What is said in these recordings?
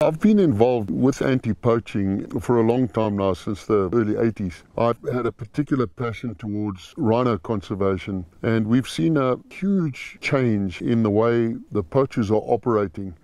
I've been involved with anti-poaching for a long time now, since the early 80s. I've had a particular passion towards rhino conservation, and we've seen a huge change in the way the poachers are operating.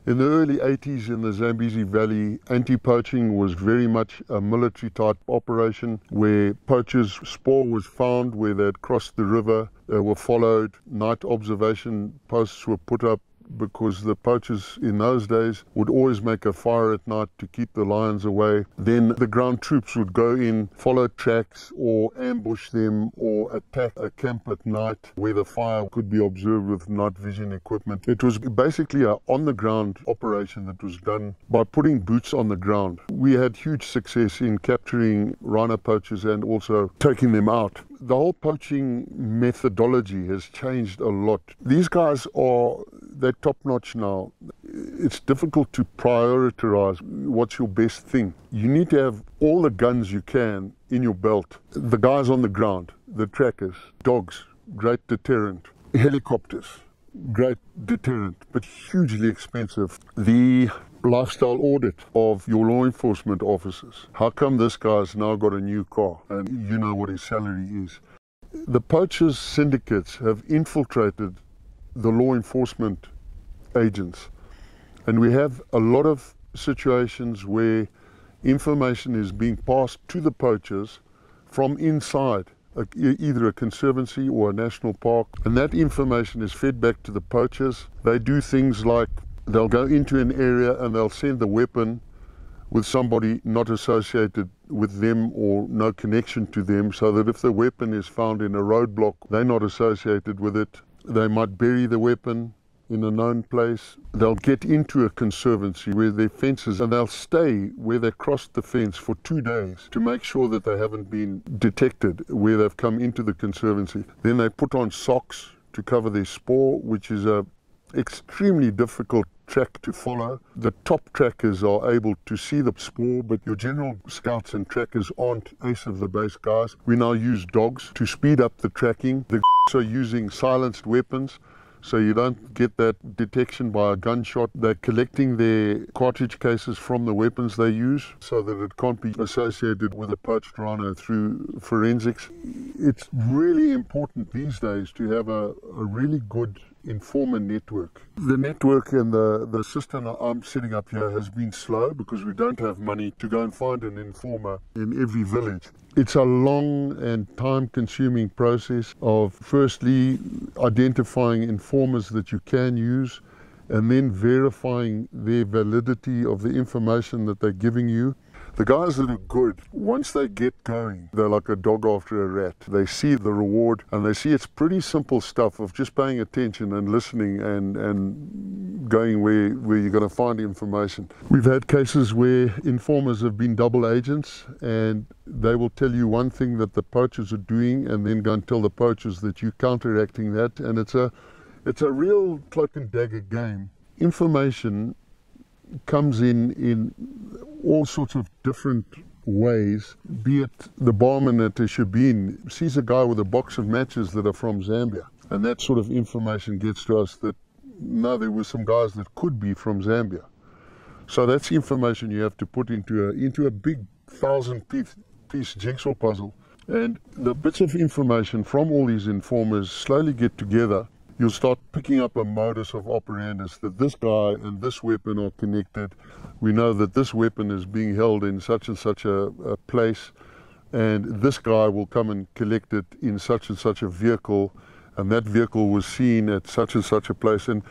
In the early 80s in the Zambezi Valley, anti-poaching was very much a military-type operation where poachers' spoor was found where they'd crossed the river. They were followed. Night observation posts were put up because the poachers in those days would always make a fire at night to keep the lions away. Then the ground troops would go in, follow tracks or ambush them or attack a camp at night where the fire could be observed with night vision equipment. It was basically an on-the-ground operation that was done by putting boots on the ground. We had huge success in capturing rhino poachers and also taking them out. The whole poaching methodology has changed a lot. These guys they're top-notch now. It's difficult to prioritize what's your best thing. You need to have all the guns you can in your belt. The guys on the ground, the trackers, dogs, great deterrent, helicopters, great deterrent, but hugely expensive. The lifestyle audit of your law enforcement officers. How come this guy's now got a new car and you know what his salary is? The poachers' syndicates have infiltrated the law enforcement agents, and we have a lot of situations where information is being passed to the poachers from inside either a conservancy or a national park, and that information is fed back to the poachers. They do things like they'll go into an area and they'll send the weapon with somebody not associated with them or no connection to them, so that if the weapon is found in a roadblock, they're not associated with it. They might bury the weapon in a known place. They'll get into a conservancy where there are fences, and they'll stay where they crossed the fence for 2 days to make sure that they haven't been detected where they've come into the conservancy. Then they put on socks to cover their spoor, which is a extremely difficult track to follow. The top trackers are able to see the spoor, but your general scouts and trackers aren't ace of the base guys. We now use dogs to speed up the tracking. The are using silenced weapons, so you don't get that detection by a gunshot. They're collecting their cartridge cases from the weapons they use so that it can't be associated with a poached rhino through forensics. It's really important these days to have a really good informer network. The network and the system I'm setting up here has been slow because we don't have money to go and find an informer in every village. It's a long and time-consuming process of firstly identifying informers that you can use and then verifying their validity of the information that they're giving you. The guys that are good, once they get going, they're like a dog after a rat. They see the reward and they see it's pretty simple stuff of just paying attention and listening and going where you're going to find information. We've had cases where informers have been double agents and they will tell you one thing that the poachers are doing and then go and tell the poachers that you're counteracting that, and it's a real cloak and dagger game. Information comes in all sorts of different ways, be it the barman at a shebeen sees a guy with a box of matches that are from Zambia, and that sort of information gets to us that no, there were some guys that could be from Zambia. So that's information you have to put into a big 1,000-piece jigsaw puzzle, and the bits of information from all these informers slowly get together. You'll start picking up a modus of operandus that this guy and this weapon are connected. We know that this weapon is being held in such and such a place, and this guy will come and collect it in such and such a vehicle, and that vehicle was seen at such and such a place. And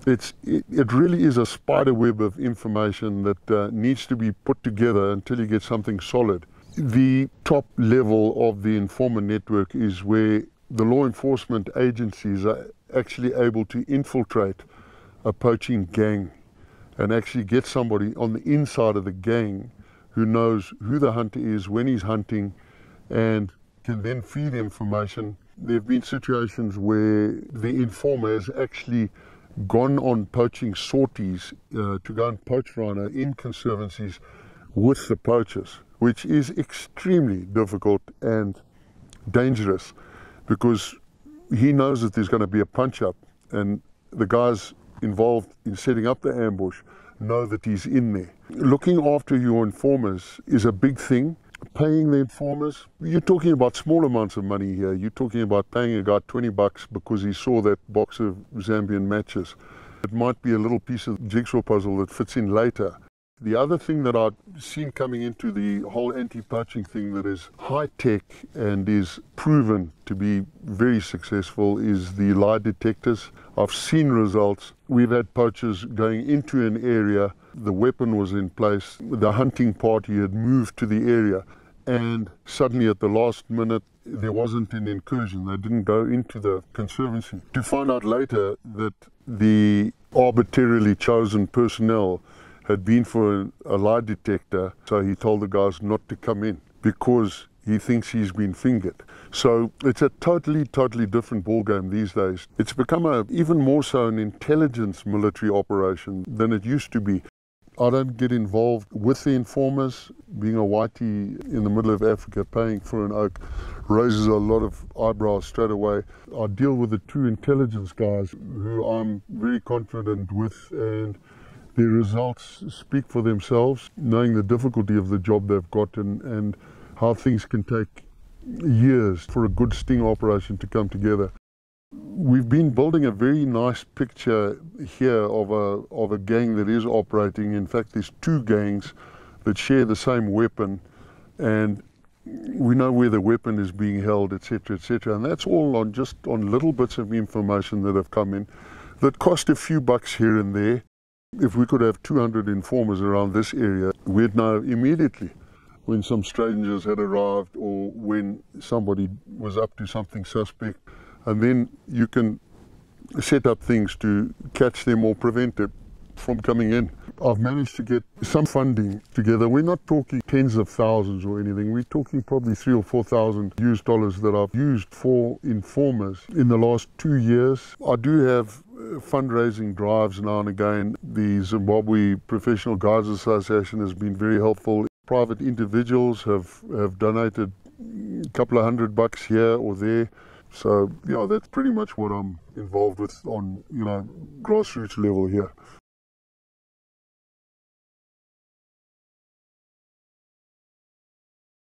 it really is a spider web of information that needs to be put together until you get something solid. The top level of the informer network is where the law enforcement agencies are actually able to infiltrate a poaching gang and actually get somebody on the inside of the gang who knows who the hunter is, when he's hunting, and can then feed information. There have been situations where the informer has actually gone on poaching sorties to go and poach rhino in conservancies with the poachers, which is extremely difficult and dangerous, because he knows that there's going to be a punch-up, and the guys involved in setting up the ambush know that he's in there. Looking after your informers is a big thing. Paying the informers, you're talking about small amounts of money here. You're talking about paying a guy $20 because he saw that box of Zambian matches. It might be a little piece of jigsaw puzzle that fits in later. The other thing that I've seen coming into the whole anti-poaching thing that is high-tech and is proven to be very successful is the lie detectors. I've seen results. We've had poachers going into an area, the weapon was in place, the hunting party had moved to the area, and suddenly at the last minute there wasn't an incursion. They didn't go into the conservancy. To find out later that the arbitrarily chosen personnel had been for a lie detector, so he told the guys not to come in because he thinks he's been fingered. So it's a totally different ballgame these days. It's become even more so an intelligence military operation than it used to be. I don't get involved with the informers. Being a whitey in the middle of Africa paying for an oak raises a lot of eyebrows straight away. I deal with the two intelligence guys who I'm very confident with, and their results speak for themselves, knowing the difficulty of the job they've got and how things can take years for a good sting operation to come together. We've been building a very nice picture here of a gang that is operating. In fact, there's two gangs that share the same weapon, and we know where the weapon is being held, etc., etc. And that's all just on little bits of information that have come in that cost a few bucks here and there. If we could have 200 informers around this area, we'd know immediately when some strangers had arrived or when somebody was up to something suspect. And then you can set up things to catch them or prevent them from coming in. I've managed to get some funding together. We're not talking tens of thousands or anything. We're talking probably $3,000 or $4,000 that I've used for informers in the last 2 years. I do have fundraising drives now and again. The Zimbabwe Professional Guards Association has been very helpful. Private individuals have donated a couple of $100 here or there. So, yeah, that's pretty much what I'm involved with on, grassroots level here.